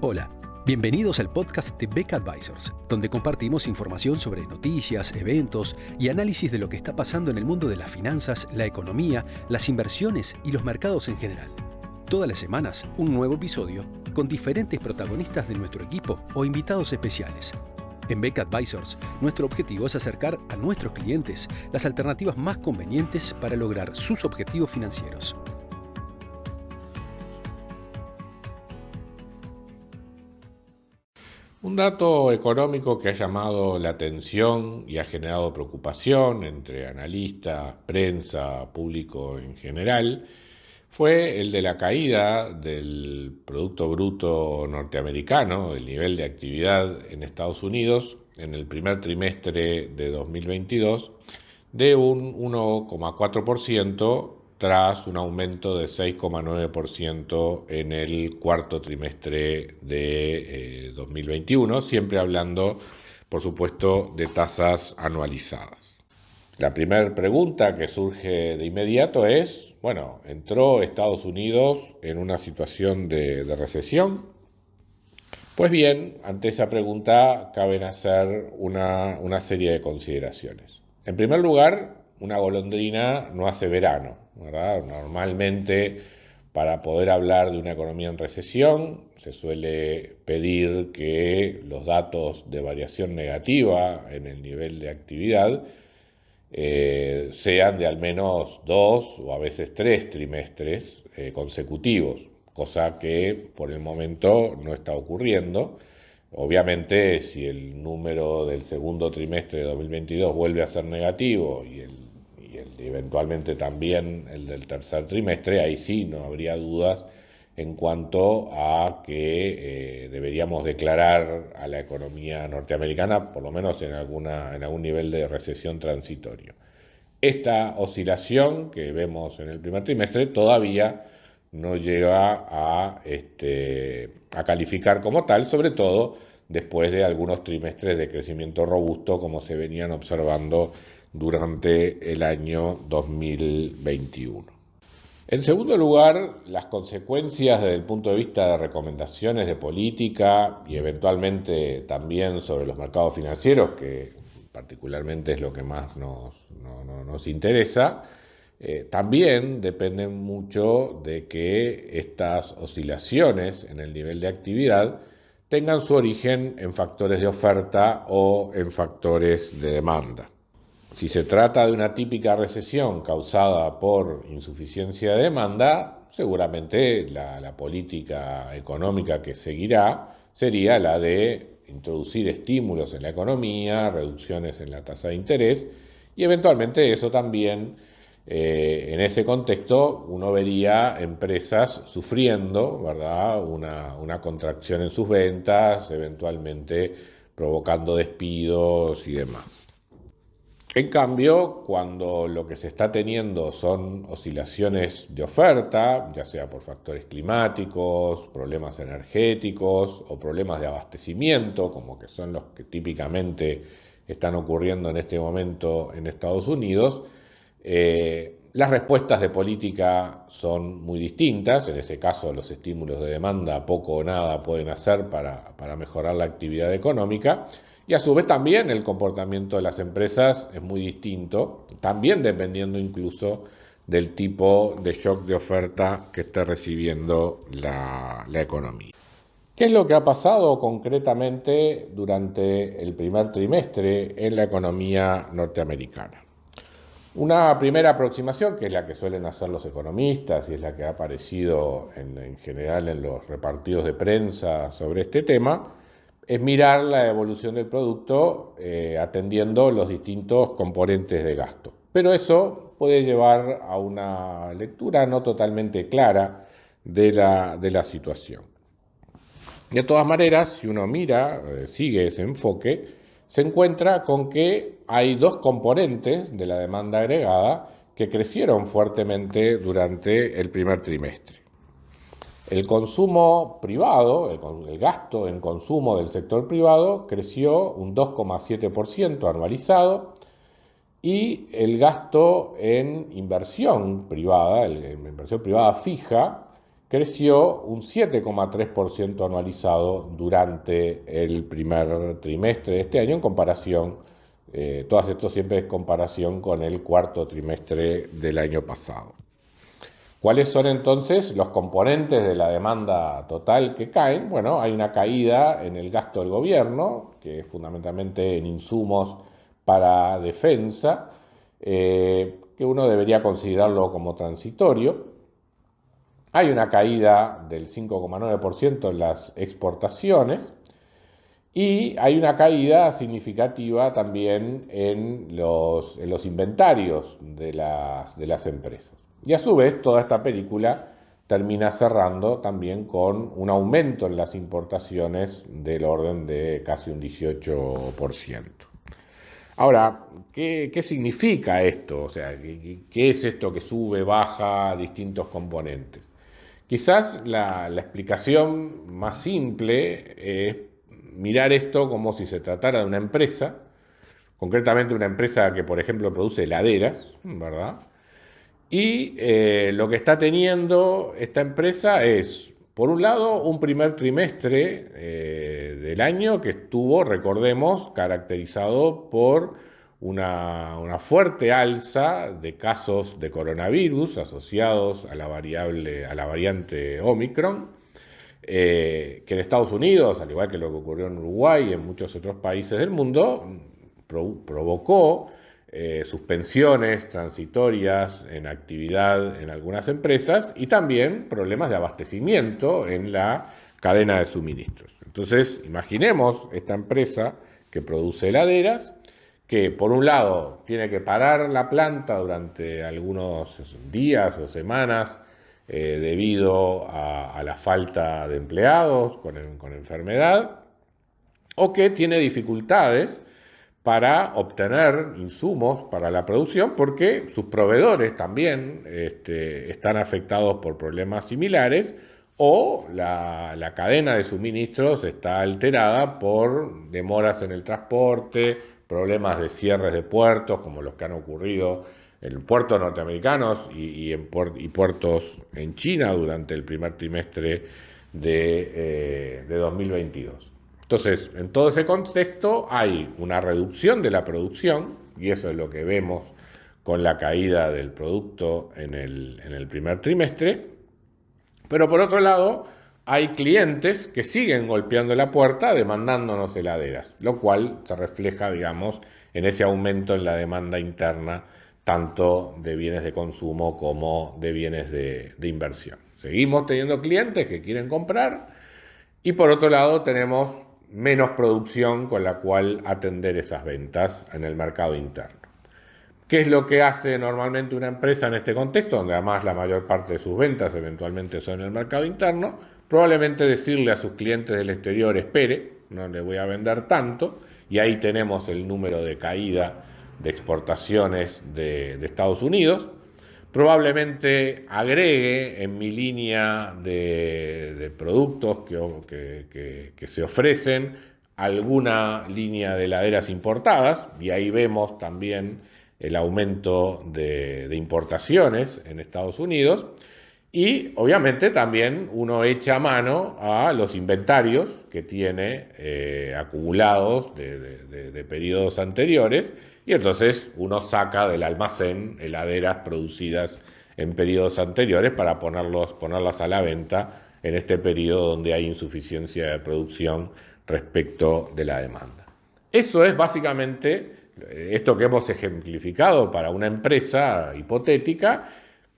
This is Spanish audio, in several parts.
Hola, bienvenidos al podcast de Beck Advisors, donde compartimos información sobre noticias, eventos y análisis de lo que está pasando en el mundo de las finanzas, la economía, las inversiones y los mercados en general. Todas las semanas, un nuevo episodio con diferentes protagonistas de nuestro equipo o invitados especiales. En Beck Advisors, nuestro objetivo es acercar a nuestros clientes las alternativas más convenientes para lograr sus objetivos financieros. Un dato económico que ha llamado la atención y ha generado preocupación entre analistas, prensa, público en general, fue el de la caída del Producto Bruto norteamericano, el nivel de actividad en Estados Unidos en el primer trimestre de 2022 de un 1,4% tras un aumento de 6,9% en el cuarto trimestre de 2021, siempre hablando, por supuesto, de tasas anualizadas. La primera pregunta que surge de inmediato es, bueno, ¿entró Estados Unidos en una situación de recesión? Pues bien, ante esa pregunta caben hacer una serie de consideraciones. En primer lugar, una golondrina no hace verano, ¿verdad? Normalmente, para poder hablar de una economía en recesión, se suele pedir que los datos de variación negativa en el nivel de actividad sean de al menos 2 o a veces 3 trimestres consecutivos, cosa que por el momento no está ocurriendo. Obviamente, si el número del segundo trimestre de 2022 vuelve a ser negativo y eventualmente también el del tercer trimestre, ahí sí no habría dudas en cuanto a que deberíamos declarar a la economía norteamericana, por lo menos en algún nivel de recesión transitorio. Esta oscilación que vemos en el primer trimestre todavía no llega a calificar como tal, sobre todo después de algunos trimestres de crecimiento robusto como se venían observando durante el año 2021. En segundo lugar, las consecuencias desde el punto de vista de recomendaciones de política y eventualmente también sobre los mercados financieros, que particularmente es lo que más nos interesa, también dependen mucho de que estas oscilaciones en el nivel de actividad tengan su origen en factores de oferta o en factores de demanda. Si se trata de una típica recesión causada por insuficiencia de demanda, seguramente la política económica que seguirá sería la de introducir estímulos en la economía, reducciones en la tasa de interés y eventualmente eso también, en ese contexto, uno vería empresas sufriendo, ¿verdad?, una contracción en sus ventas, eventualmente provocando despidos y demás. En cambio, cuando lo que se está teniendo son oscilaciones de oferta, ya sea por factores climáticos, problemas energéticos o problemas de abastecimiento, como que son los que típicamente están ocurriendo en este momento en Estados Unidos, las respuestas de política son muy distintas. En ese caso, los estímulos de demanda poco o nada pueden hacer para mejorar la actividad económica. Y a su vez también el comportamiento de las empresas es muy distinto, también dependiendo incluso del tipo de shock de oferta que esté recibiendo la economía. ¿Qué es lo que ha pasado concretamente durante el primer trimestre en la economía norteamericana? Una primera aproximación, que es la que suelen hacer los economistas y es la que ha aparecido en general en los repartidos de prensa sobre este tema, es mirar la evolución del producto atendiendo los distintos componentes de gasto. Pero eso puede llevar a una lectura no totalmente clara de la situación. De todas maneras, si uno mira, sigue ese enfoque, se encuentra con que hay dos componentes de la demanda agregada que crecieron fuertemente durante el primer trimestre. El consumo privado, el gasto en consumo del sector privado creció un 2,7% anualizado y el gasto en inversión privada, inversión privada fija, creció un 7,3% anualizado durante el primer trimestre de este año en comparación, todo esto siempre en comparación con el cuarto trimestre del año pasado. ¿Cuáles son entonces los componentes de la demanda total que caen? Bueno, hay una caída en el gasto del gobierno, que es fundamentalmente en insumos para defensa, que uno debería considerarlo como transitorio. Hay una caída del 5,9% en las exportaciones y hay una caída significativa también en los inventarios de las empresas. Y a su vez, toda esta película termina cerrando también con un aumento en las importaciones del orden de casi un 18%. Ahora, ¿qué significa esto? O sea, ¿qué es esto que sube, baja distintos componentes? Quizás la explicación más simple es mirar esto como si se tratara de una empresa, concretamente una empresa que, por ejemplo, produce heladeras, ¿verdad? Y lo que está teniendo esta empresa es, por un lado, un primer trimestre del año que estuvo, recordemos, caracterizado por una fuerte alza de casos de coronavirus asociados a la variante Omicron, que en Estados Unidos, al igual que lo que ocurrió en Uruguay y en muchos otros países del mundo, provocó suspensiones transitorias en actividad en algunas empresas y también problemas de abastecimiento en la cadena de suministros. Entonces, imaginemos esta empresa que produce heladeras, que por un lado tiene que parar la planta durante algunos días o semanas debido a la falta de empleados con enfermedad, o que tiene dificultades para obtener insumos para la producción porque sus proveedores también están afectados por problemas similares, o la cadena de suministros está alterada por demoras en el transporte, problemas de cierres de puertos como los que han ocurrido en puertos norteamericanos y puertos en China durante el primer trimestre de 2022. Entonces, en todo ese contexto hay una reducción de la producción, y eso es lo que vemos con la caída del producto en el primer trimestre, pero por otro lado hay clientes que siguen golpeando la puerta demandándonos heladeras, lo cual se refleja, digamos, en ese aumento en la demanda interna, tanto de bienes de consumo como de bienes de inversión. Seguimos teniendo clientes que quieren comprar y por otro lado tenemos menos producción con la cual atender esas ventas en el mercado interno. ¿Qué es lo que hace normalmente una empresa en este contexto, donde además la mayor parte de sus ventas eventualmente son en el mercado interno? Probablemente decirle a sus clientes del exterior, espere, no le voy a vender tanto, y ahí tenemos el número de caída de exportaciones de Estados Unidos. Probablemente agregue en mi línea de productos que se ofrecen alguna línea de heladeras importadas, y ahí vemos también el aumento de importaciones en Estados Unidos. Y obviamente también uno echa mano a los inventarios que tiene acumulados de periodos anteriores, y entonces uno saca del almacén heladeras producidas en periodos anteriores para ponerlas a la venta en este periodo donde hay insuficiencia de producción respecto de la demanda. Eso es básicamente, esto que hemos ejemplificado para una empresa hipotética,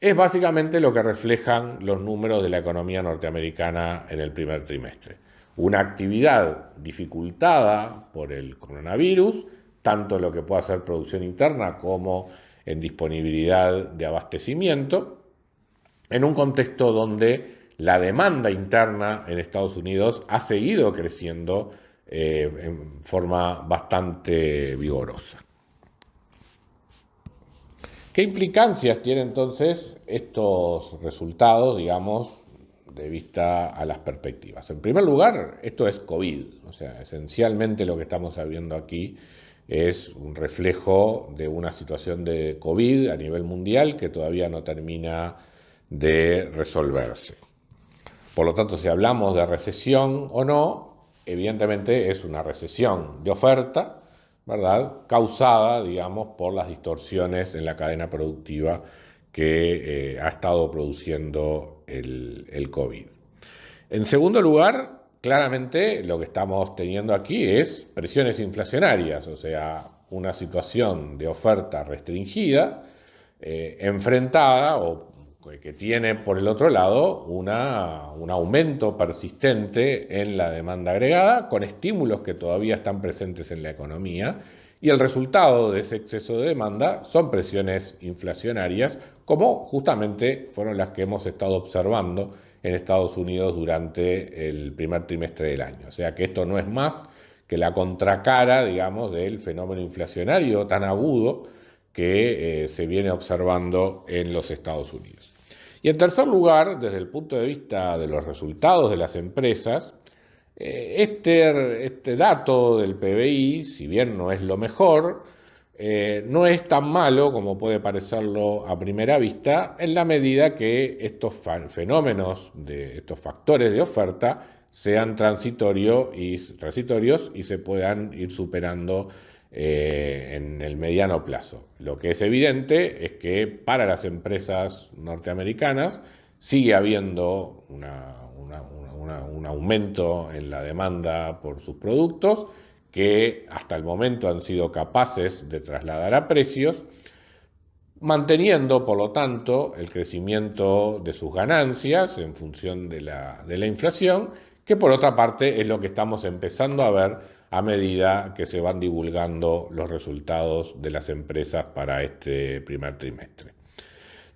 es básicamente lo que reflejan los números de la economía norteamericana en el primer trimestre. Una actividad dificultada por el coronavirus, tanto en lo que pueda ser producción interna como en disponibilidad de abastecimiento, en un contexto donde la demanda interna en Estados Unidos ha seguido creciendo en forma bastante vigorosa. ¿Qué implicancias tienen entonces estos resultados, digamos, de vista a las perspectivas? En primer lugar, esto es COVID, o sea, esencialmente lo que estamos viendo aquí es un reflejo de una situación de COVID a nivel mundial que todavía no termina de resolverse. Por lo tanto, si hablamos de recesión o no, evidentemente es una recesión de oferta, ¿verdad?, causada, digamos, por las distorsiones en la cadena productiva que ha estado produciendo el COVID. En segundo lugar, claramente lo que estamos teniendo aquí es presiones inflacionarias, o sea, una situación de oferta restringida, enfrentada o que tiene por el otro lado un aumento persistente en la demanda agregada, con estímulos que todavía están presentes en la economía, y el resultado de ese exceso de demanda son presiones inflacionarias, como justamente fueron las que hemos estado observando en Estados Unidos durante el primer trimestre del año. O sea que esto no es más que la contracara, digamos, del fenómeno inflacionario tan agudo que se viene observando en los Estados Unidos. Y en tercer lugar, desde el punto de vista de los resultados de las empresas, este dato del PBI, si bien no es lo mejor, no es tan malo como puede parecerlo a primera vista, en la medida que estos fenómenos, estos factores de oferta, sean transitorios y se puedan ir superando en el mediano plazo. Lo que es evidente es que para las empresas norteamericanas sigue habiendo un aumento en la demanda por sus productos, que hasta el momento han sido capaces de trasladar a precios, manteniendo, por lo tanto, el crecimiento de sus ganancias en función de la inflación, que por otra parte es lo que estamos empezando a ver a medida que se van divulgando los resultados de las empresas para este primer trimestre.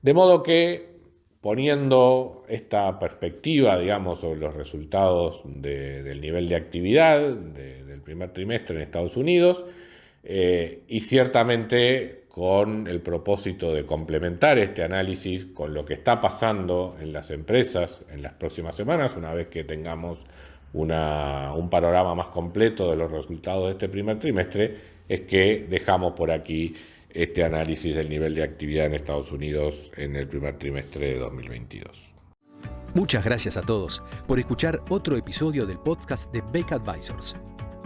De modo que, poniendo esta perspectiva, digamos, sobre los resultados del nivel de actividad del primer trimestre en Estados Unidos, y ciertamente con el propósito de complementar este análisis con lo que está pasando en las empresas en las próximas semanas, una vez que tengamos un panorama más completo de los resultados de este primer trimestre, es que dejamos por aquí este análisis del nivel de actividad en Estados Unidos en el primer trimestre de 2022. Muchas gracias a todos por escuchar otro episodio del podcast de Beck Advisors.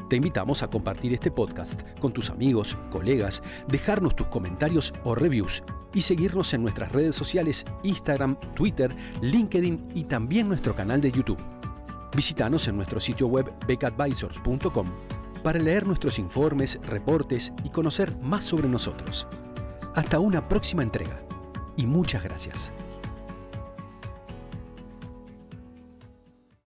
Te invitamos a compartir este podcast con tus amigos, colegas, dejarnos tus comentarios o reviews y seguirnos en nuestras redes sociales Instagram, Twitter, LinkedIn y también nuestro canal de YouTube. Visítanos en nuestro sitio web beckadvisors.com para leer nuestros informes, reportes y conocer más sobre nosotros. Hasta una próxima entrega y muchas gracias.